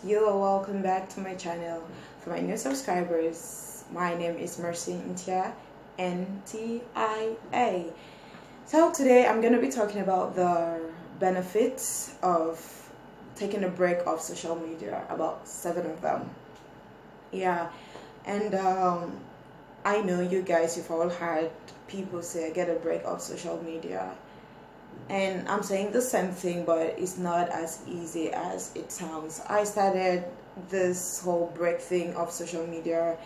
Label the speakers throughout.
Speaker 1: You are welcome back to my channel. For my new subscribers, my name is Mercy Ntia, Ntia. So today I'm going to be talking about the benefits of taking a break off social media, about 7 of them. Yeah, and I know you guys, you've all heard people say get a break off social media. And I'm saying the same thing, but it's not as easy as it sounds. I started this whole break thing of social media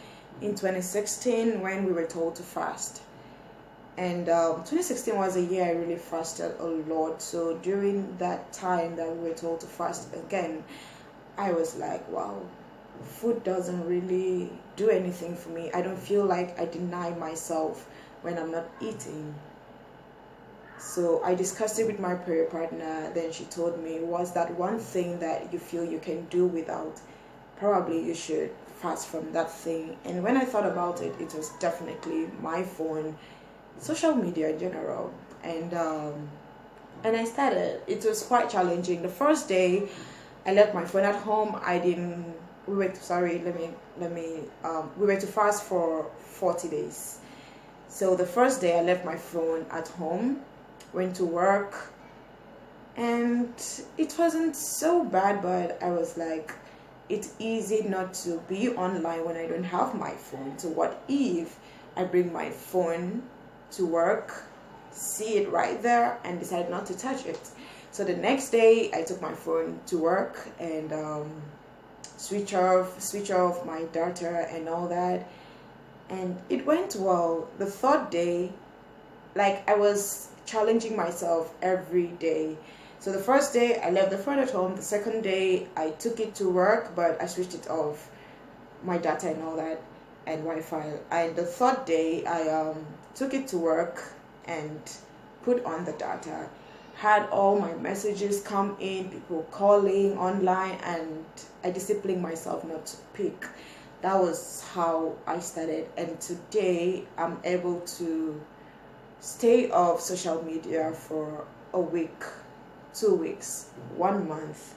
Speaker 1: in 2016 when we were told to fast. And 2016 was a year I really fasted a lot. So during that time that we were told to fast again, I was like, wow, food doesn't really do anything for me. I don't feel like I deny myself when I'm not eating. So I discussed it with my prayer partner. Then she told me, was that one thing that you feel you can do without? Probably you should fast from that thing. And when I thought about it, it was definitely my phone, social media in general. And I started. It was quite challenging. The first day, I left my phone at home. I didn't. We were sorry. Let me. We were to fast for 40 days. So the first day, I left my phone at home, went to work, and it wasn't so bad, but I was like, it's easy not to be online when I don't have my phone. So what if I bring my phone to work, see it right there, and decide not to touch it? So the next day I took my phone to work and switch off my data and all that, and it went well. The third day, like, I was challenging myself every day. So the first day I left the phone at home. The second day I took it to work, but I switched it off, my data and all that, and Wi-Fi. And the third day I took it to work and put on the data. Had all my messages come in, people calling online, and I disciplined myself not to pick. That was how I started, and today I'm able to stay off social media for a week, 2 weeks, 1 month,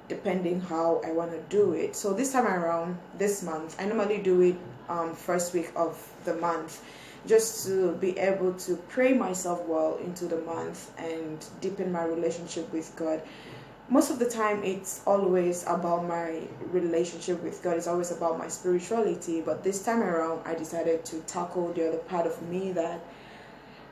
Speaker 1: depending how I want to do it. So this time around, this month, I normally do it first week of the month, just to be able to pray myself well into the month and deepen my relationship with God. Most of the time it's always about my relationship with God, it's always about my spirituality, but this time around I decided to tackle the other part of me that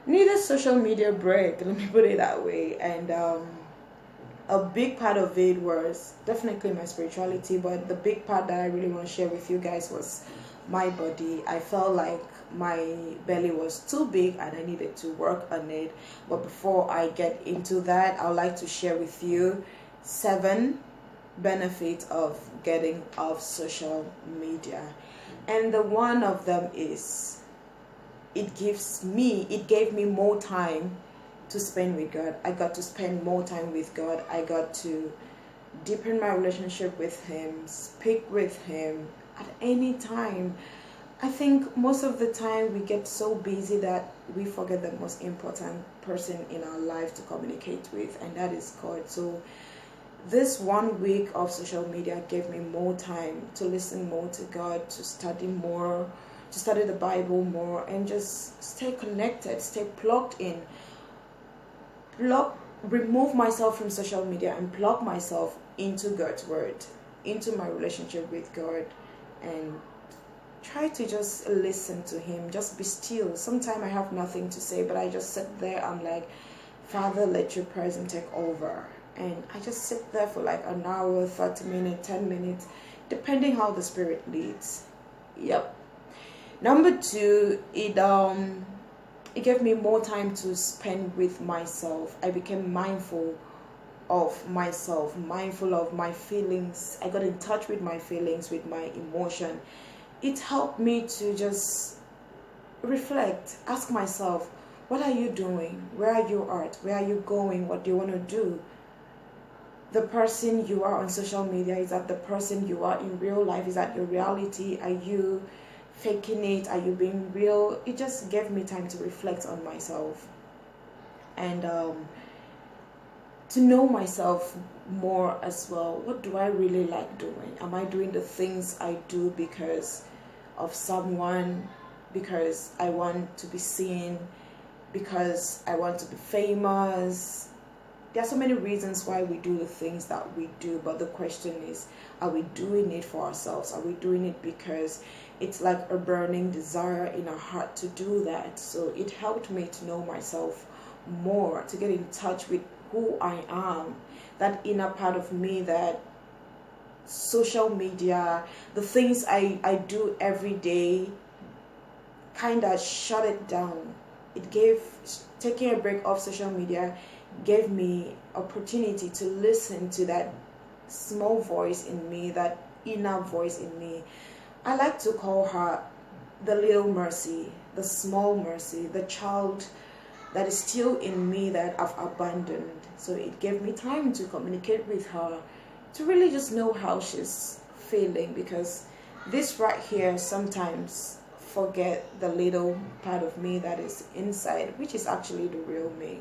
Speaker 1: need a social media break, let me put it that way. And a big part of it was definitely my spirituality, but the big part that I really want to share with you guys was my body. I felt like my belly was too big and I needed to work on it. But before I get into that, I would like to share with you 7 benefits of getting off social media. And the one of them is it gave me more time to spend with God. I got to spend more time with God. I got to deepen my relationship with Him, speak with Him at any time. I think most of the time we get so busy that we forget the most important person in our life to communicate with, and that is God. So this 1 week of social media gave me more time to listen more to God, to study more, to study the Bible more, and just stay connected, stay plugged in. Remove myself from social media and plug myself into God's Word, into my relationship with God, and try to just listen to Him. Just be still. Sometimes I have nothing to say, but I just sit there. I'm like, Father, let your presence take over. And I just sit there for like an hour, 30 minutes, 10 minutes, depending how the Spirit leads. Yep. Number 2, it gave me more time to spend with myself. I became mindful of myself, mindful of my feelings. I got in touch with my feelings, with my emotion. It helped me to just reflect, ask myself, what are you doing? Where are you at? Where are you going? What do you want to do? The person you are on social media, is that the person you are in real life? Is that your reality? Are you faking it? Are you being real? It just gave me time to reflect on myself. And to know myself more as well. What do I really like doing? Am I doing the things I do because of someone, because I want to be seen, because I want to be famous? There are so many reasons why we do the things that we do, but the question is, are we doing it for ourselves? Are we doing it because it's like a burning desire in our heart to do that? So it helped me to know myself more, to get in touch with who I am, that inner part of me that social media, the things I do every day, kind of shut it down. It gave, taking a break off social media gave me opportunity to listen to that small voice in me, that inner voice in me. I like to call her the little mercy, the small mercy, the child that is still in me that I've abandoned. So it gave me time to communicate with her, to really just know how she's feeling, because this right here sometimes forget the little part of me that is inside, which is actually the real me.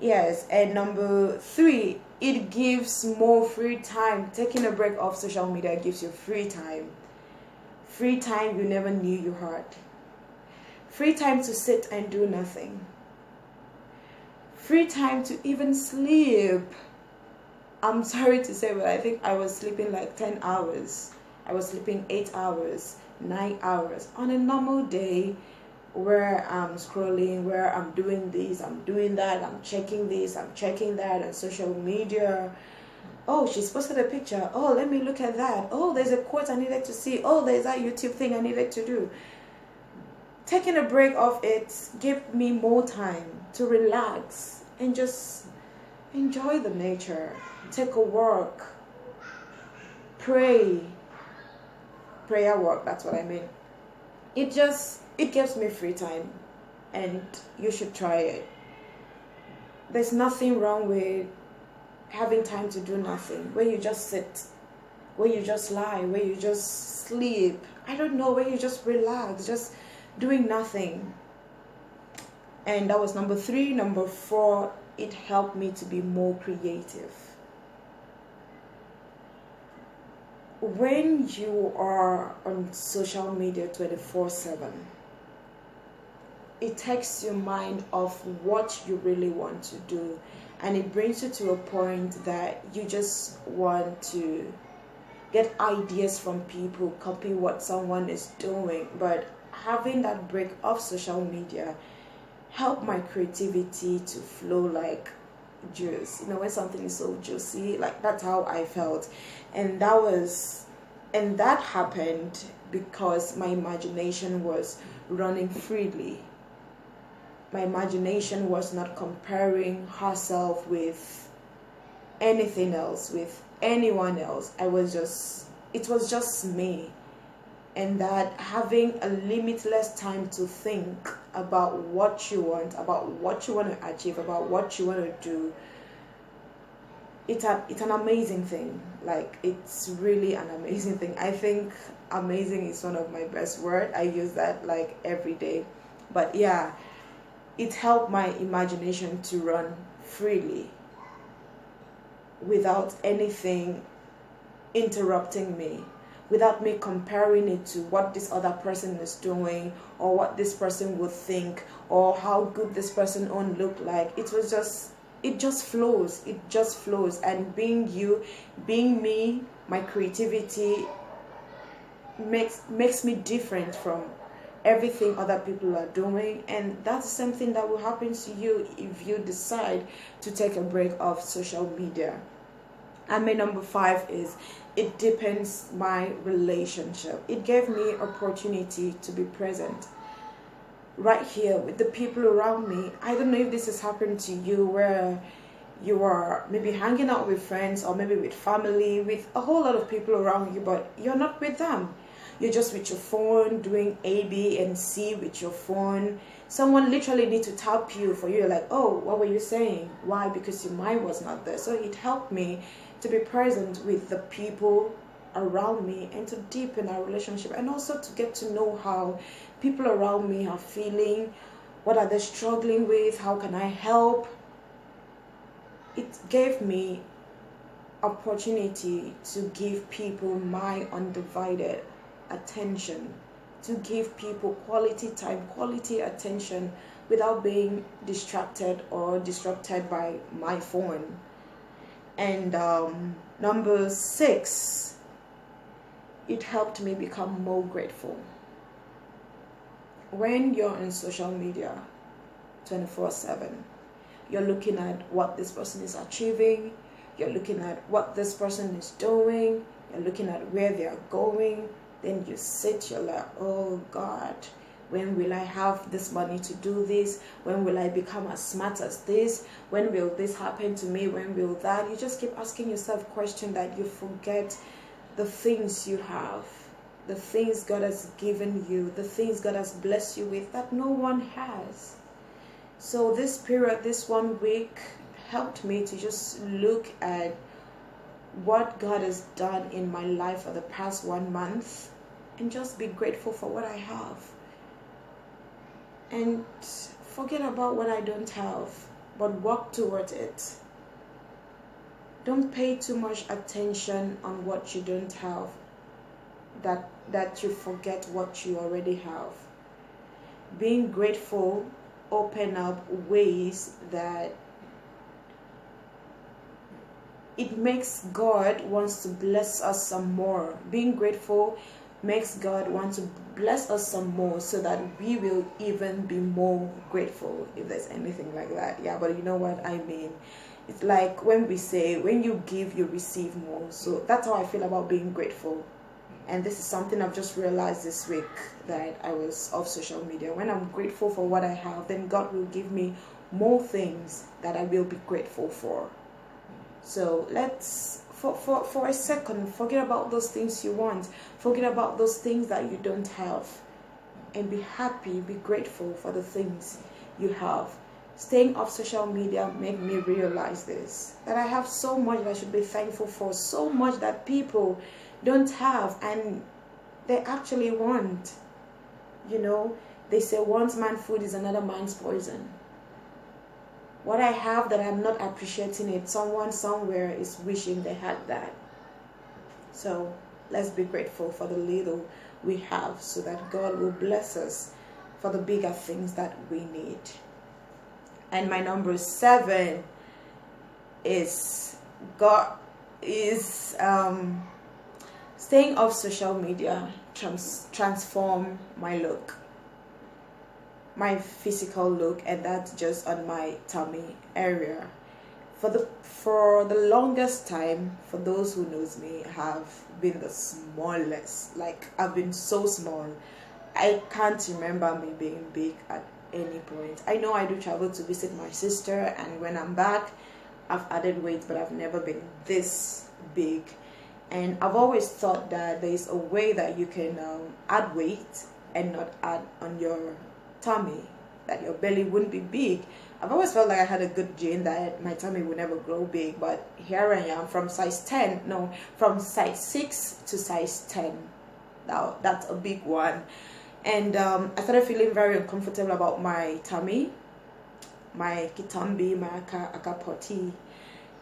Speaker 1: Yes, and number 3, it gives more free time. Taking a break off social media gives you free time. Free time you never knew you had. Free time to sit and do nothing. Free time to even sleep. I'm sorry to say, but I think I was sleeping like 10 hours. I was sleeping 8 hours, 9 hours on a normal day, where I'm scrolling, where I'm doing this, I'm doing that, I'm checking this, I'm checking that on social media. Oh, she's posted a picture. Oh, let me look at that. Oh, there's a quote I needed to see. Oh, there's that YouTube thing I needed to do. Taking a break of it gave me more time to relax and just enjoy the nature. Take a walk. Pray. Prayer walk, that's what I mean. It gives me free time, and you should try it. There's nothing wrong with having time to do nothing, where you just sit, where you just lie, where you just sleep. I don't know, where you just relax, just doing nothing. And that was number 3. Number 4, it helped me to be more creative. When you are on social media 24/7, it takes your mind off what you really want to do, and it brings you to a point that you just want to get ideas from people, copy what someone is doing. But having that break off social media helped my creativity to flow like juice. When something is so juicy, like, that's how I felt. And that happened because my imagination was running freely. My imagination was not comparing herself with anything else, with anyone else. It was just me. And that having a limitless time to think about what you want, about what you want to achieve, about what you want to do, it's an amazing thing. Like, it's really an amazing thing. I think amazing is one of my best words. I use that like every day. But yeah, it helped my imagination to run freely without anything interrupting me, without me comparing it to what this other person is doing, or what this person would think, or how good this person won't look like. It just flows. And being me, my creativity makes me different from everything other people are doing. And that's the same thing that will happen to you if you decide to take a break off social media. And my number 5 is, it deepens my relationship. It gave me opportunity to be present right here with the people around me. I don't know if this has happened to you, where you are maybe hanging out with friends, or maybe with family, with a whole lot of people around you, but you're not with them. You're just with your phone, doing A, B, and C with your phone. Someone literally needs to tap you for you. Like, oh, what were you saying? Why? Because your mind was not there. So it helped me to be present with the people around me, and to deepen our relationship, and also to get to know how people around me are feeling. What are they struggling with? How can I help? it gave me opportunity to give people my undivided attention, to give people quality time, quality attention without being distracted or disrupted by my phone. And number 6, it helped me become more grateful. When you're on social media 24/7, you're looking at what this person is achieving, you're looking at what this person is doing, you're looking at where they are going. Then you sit, you're like, oh God, when will I have this money to do this? When will I become as smart as this? When will this happen to me? When will that? You just keep asking yourself questions that you forget the things you have, the things God has given you, the things God has blessed you with that no one has. So this period, this 1 week, helped me to just look at what God has done in my life for the past 1 month and just be grateful for what I have. And forget about what I don't have, but work towards it. Don't pay too much attention on what you don't have, that you forget what you already have. Being grateful open up ways that it makes God wants to bless us some more. Being grateful makes God want to bless us some more so that we will even be more grateful, if there's anything like that. Yeah, but you know what I mean. It's like when we say, when you give, you receive more. So that's how I feel about being grateful. And this is something I've just realized this week that I was off social media. When I'm grateful for what I have, then God will give me more things that I will be grateful for. So let's, for a second, forget about those things you want. Forget about those things that you don't have. And be happy, be grateful for the things you have. Staying off social media made me realize this, that I have so much that I should be thankful for, so much that people don't have and they actually want. You know, they say one man's food is another man's poison. What I have that I'm not appreciating it, someone somewhere is wishing they had that. So let's be grateful for the little we have so that God will bless us for the bigger things that we need. And my number 7 is staying off social media transform my look, my physical look, and that's just on my tummy area. For the longest time, for those who knows me, I have been the smallest. Like, I've been so small. I can't remember me being big at any point. I know I do travel to visit my sister, and when I'm back, I've added weight, but I've never been this big. And I've always thought that there's a way that you can add weight and not add on your tummy, that your belly wouldn't be big. I've always felt like I had a good gene that my tummy would never grow big, but here I am from size 6 to size 10. Now that's a big one. And I started feeling very uncomfortable about my tummy, my kitambi, my akapoti.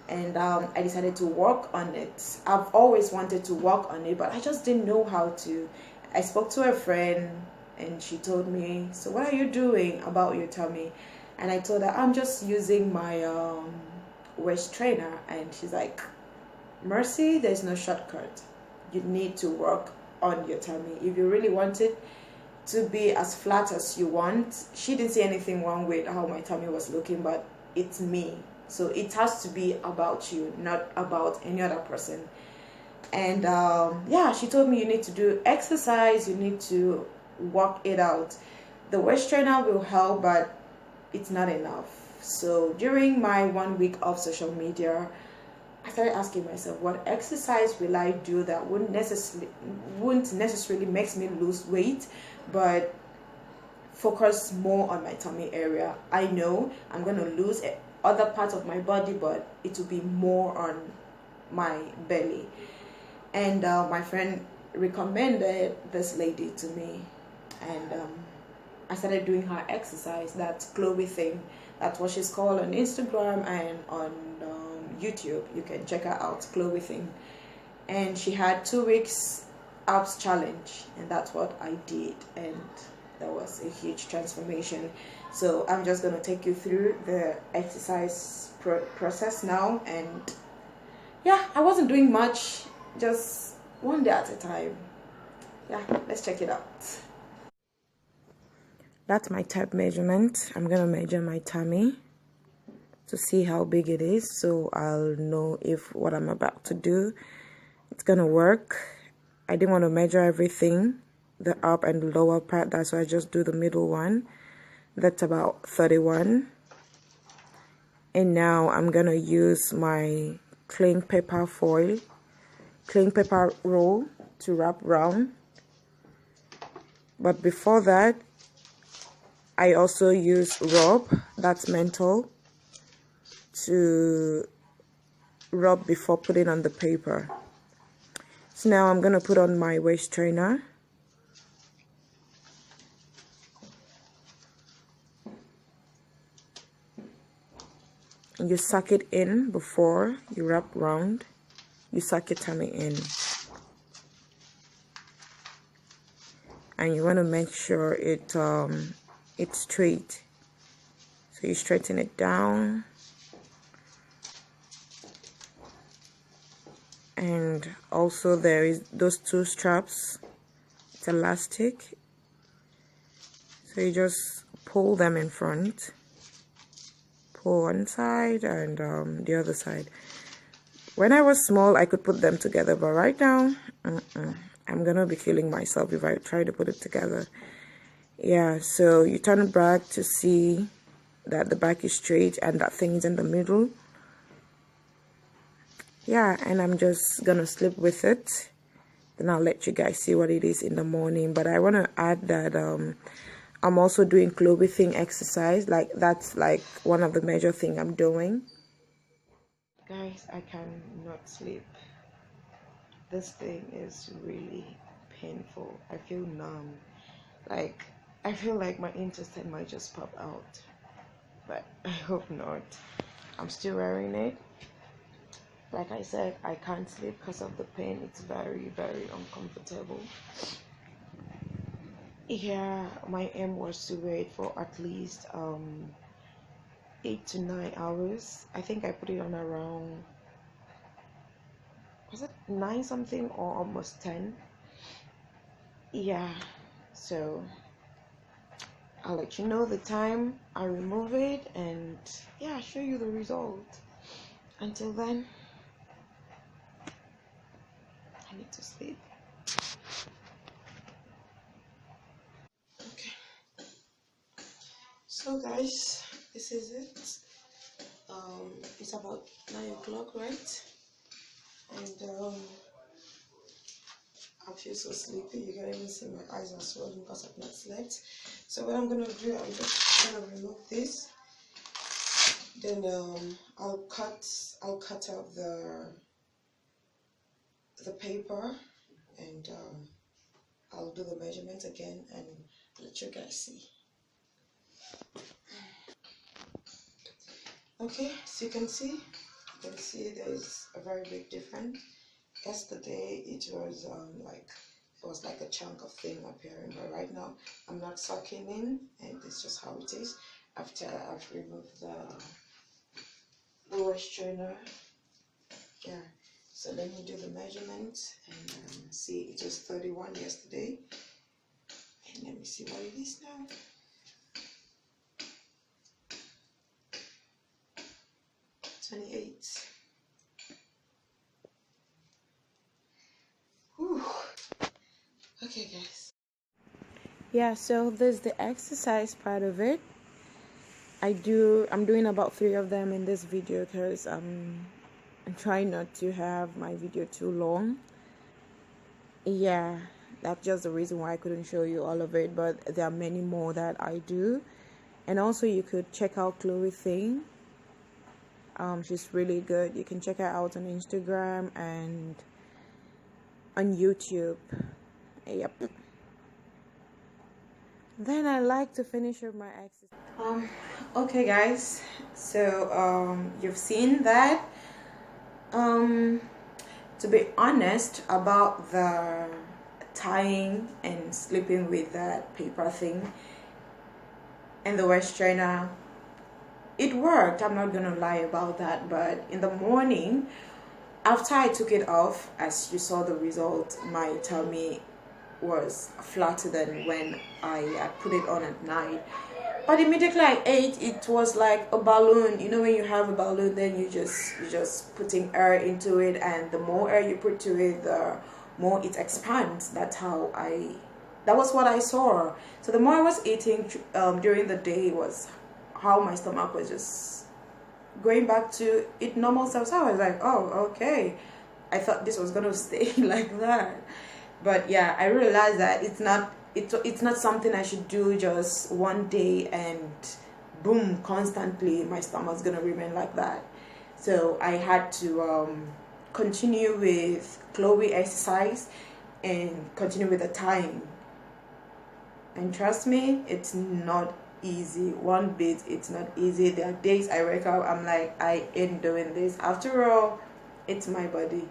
Speaker 1: And I decided to work on it. I've always wanted to work on it, but I just didn't know how to. I spoke to a friend and she told me, so what are you doing about your tummy? And I told her, I'm just using my waist trainer. And she's like, Mercy, there's no shortcut. You need to work on your tummy. If you really want it to be as flat as you want. She didn't see anything wrong with how my tummy was looking, but it's me. So it has to be about you, not about any other person. And yeah, she told me you need to do exercise, you need to work it out. The waist trainer will help, but it's not enough. So during my 1 week of social media, I started asking myself, what exercise will I do that wouldn't necessarily makes me lose weight, but focus more on my tummy area. I know I'm going to lose other parts of my body, but it will be more on my belly. And my friend recommended this lady to me, and I started doing her exercise. That's Chloe Ting. That's what she's called on Instagram and on YouTube. You can check her out, Chloe Ting. And she had 2 weeks abs challenge, and that's what I did, and that was a huge transformation. So I'm just going to take you through the exercise process now. And yeah, I wasn't doing much, just one day at a time. Yeah, let's check it out. That's my tape measurement. I'm gonna measure my tummy to see how big it is, so I'll know if what I'm about to do, it's gonna work. I didn't want to measure everything, the up and the lower part, that's why I just do the middle one. That's about 31. And now I'm gonna use my cling paper roll to wrap round. But before that, I also use rope, that's menthol, to rub before putting on the paper. So now I'm gonna put on my waist trainer. You suck it in before you wrap round. You suck your tummy in. And you want to make sure it's straight. So you straighten it down. And also there is those 2 straps. It's elastic. So you just pull them in front. Pull one side and the other side. When I was small, I could put them together, but right now, I'm gonna be killing myself if I try to put it together. Yeah, so you turn it back to see that the back is straight and that thing is in the middle. Yeah, and I'm just gonna sleep with it. Then I'll let you guys see what it is in the morning. But I want to add that I'm also doing Chloe Ting exercise. Like, that's like one of the major thing I'm doing. Guys, I cannot sleep. This thing is really painful. I feel numb. Like, I feel like my intestine might just pop out, but I hope not. I'm still wearing it. Like I said, I can't sleep because of the pain. It's very, very uncomfortable. Yeah, my aim was to wait for at least 8 to 9 hours. I think I put it on around, was it 9 something or almost 10? Yeah, so I'll let you know the time I remove it, and yeah, show you the result. Until then, I need to sleep. Okay, so guys, this is it. It's about 9 o'clock, right? And I feel so sleepy. You can even see my eyes are swollen because I've not slept. So what I'm gonna do, I'm just gonna remove this. Then I'll cut out the paper, and I'll do the measurement again and let you guys see. Okay, so you can see there's a very big difference. Yesterday it was like a chunk of thing appearing, but right now I'm not sucking in, and it's just how it is after I've removed the waist trainer. Yeah, so let me do the measurement and see. It was 31 yesterday, and let me see what it is now. 28. Whew. Okay, guys. Yeah, so there's the exercise part of it. I'm doing about 3 of them in this video because I'm trying not to have my video too long. Yeah, that's just the reason why I couldn't show you all of it, but there are many more that I do. And also you could check out Chloe Ting. She's really good. You can check her out on Instagram and on YouTube. Yep. Then I like to finish with my exercise. Okay guys, so you've seen that Um, to be honest about the tying and sleeping with that paper thing and the West China, it worked. I'm not gonna lie about that. But in the morning, after I took it off, as you saw the result, my tummy was flatter than when I put it on at night. But immediately I ate, it was like a balloon. You know when you have a balloon, then you just putting air into it, and the more air you put to it, the more it expands. That was what I saw. So the more I was eating during the day was how my stomach was just going back to its normal self. So I was like, oh, okay. I thought this was gonna stay like that. But yeah, I realized that it's not something I should do just one day and boom, constantly my stomach's gonna remain like that. So I had to continue with Chloe exercise and continue with the time. And trust me, it's not easy. One bit, it's not easy. There are days I wake up, I'm like, I ain't doing this. After all, it's my body.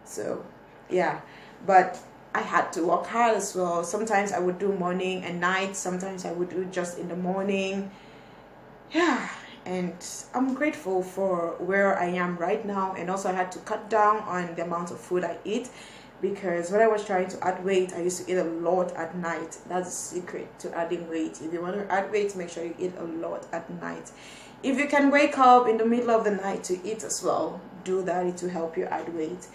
Speaker 1: So yeah, but I had to work hard as well. Sometimes I would do morning and night, sometimes I would do just in the morning. Yeah, and I'm grateful for where I am right now. And also I had to cut down on the amount of food I eat, because when I was trying to add weight, I used to eat a lot at night. That's the secret to adding weight. If you want to add weight, make sure you eat a lot at night. If you can wake up in the middle of the night to eat as well, do that. It will help you add weight.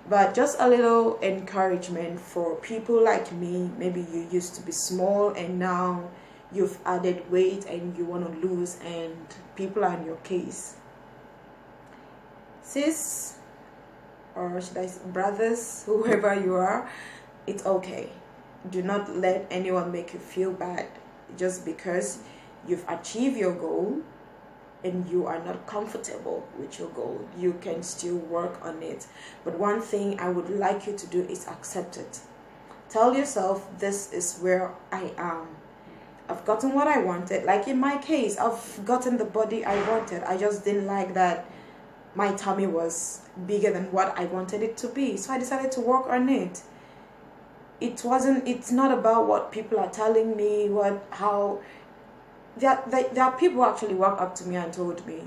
Speaker 1: But just a little encouragement for people like me. Maybe you used to be small and now you've added weight and you want to lose, and people are in your case. Sis, or should I say brothers, whoever you are, it's okay. Do not let anyone make you feel bad just because you've achieved your goal and you are not comfortable with your goal. You can still work on it. But one thing I would like you to do is accept it. Tell yourself, this is where I am. I've gotten what I wanted. Like in my case, I've gotten the body I wanted. I just didn't like that my tummy was bigger than what I wanted it to be. So I decided to work on it. It's not about what people are telling me, there are people who actually walked up to me and told me,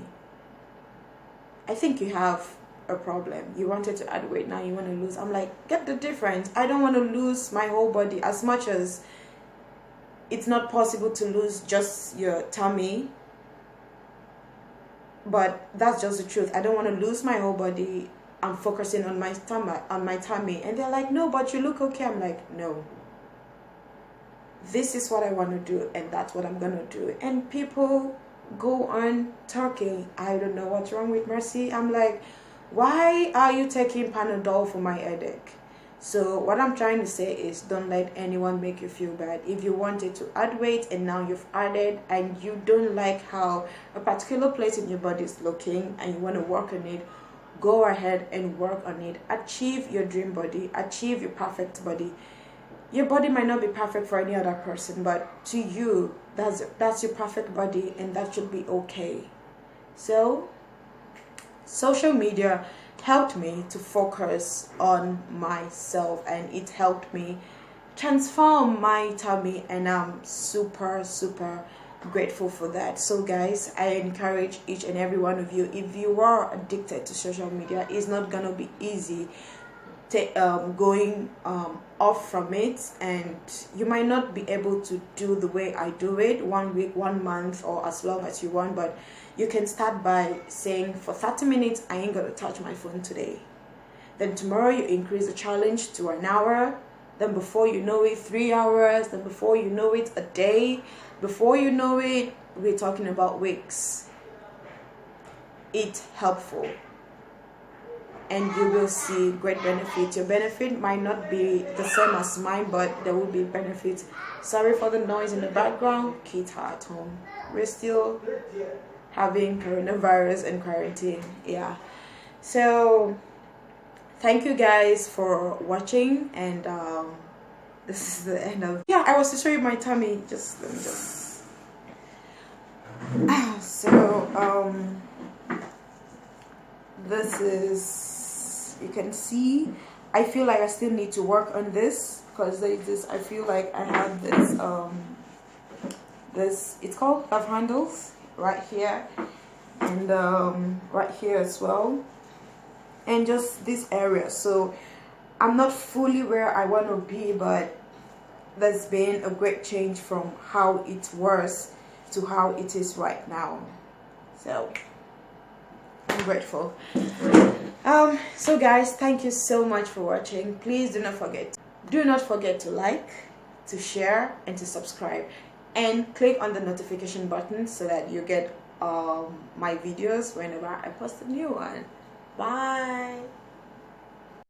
Speaker 1: I think you have a problem. You wanted to add weight, now you want to lose. I'm like, get the difference. I don't want to lose my whole body. As much as it's not possible to lose just your tummy, but that's just the truth. I don't want to lose my whole body. I'm focusing on my stomach, on my tummy. And they're like, no, but you look okay. I'm like, no. This is what I want to do, and that's what I'm going to do. And people go on talking, I don't know what's wrong with Mercy. I'm like, why are you taking Panadol for my headache? So what I'm trying to say is, don't let anyone make you feel bad. If you wanted to add weight and now you've added and you don't like how a particular place in your body is looking and you want to work on it, go ahead and work on it. Achieve your dream body. Achieve your perfect body. Your body might not be perfect for any other person, but to you, that's your perfect body, and that should be okay. So, social media helped me to focus on myself, and it helped me transform my tummy, and I'm super, super grateful for that. So guys, I encourage each and every one of you, if you are addicted to social media, it's not gonna be easy going off from it, and you might not be able to do the way I do it 1 week, 1 month, or as long as you want, but you can start by saying, for 30 minutes I ain't gonna touch my phone today. Then tomorrow you increase the challenge to an hour, then before you know it 3 hours, then before you know it a day, before you know it we're talking about weeks. It's helpful, and you will see great benefit. Your benefit might not be the same as mine, but there will be benefits. Sorry for the noise in the background. Kids are at home. We're still having coronavirus and quarantine. Yeah. So thank you guys for watching, and this is the end of. Yeah, I was to show you my tummy. Just let me just. So This is, you can see, I feel like I still need to work on this, because there's this, I feel like I have this this, it's called love handles right here, and right here as well, and just this area. So I'm not fully where I want to be, but there's been a great change from how it was to how it is right now. So I'm grateful. So guys, thank you so much for watching. Please do not forget to like, to share, and to subscribe, and click on the notification button so that you get my videos whenever I post a new one. Bye.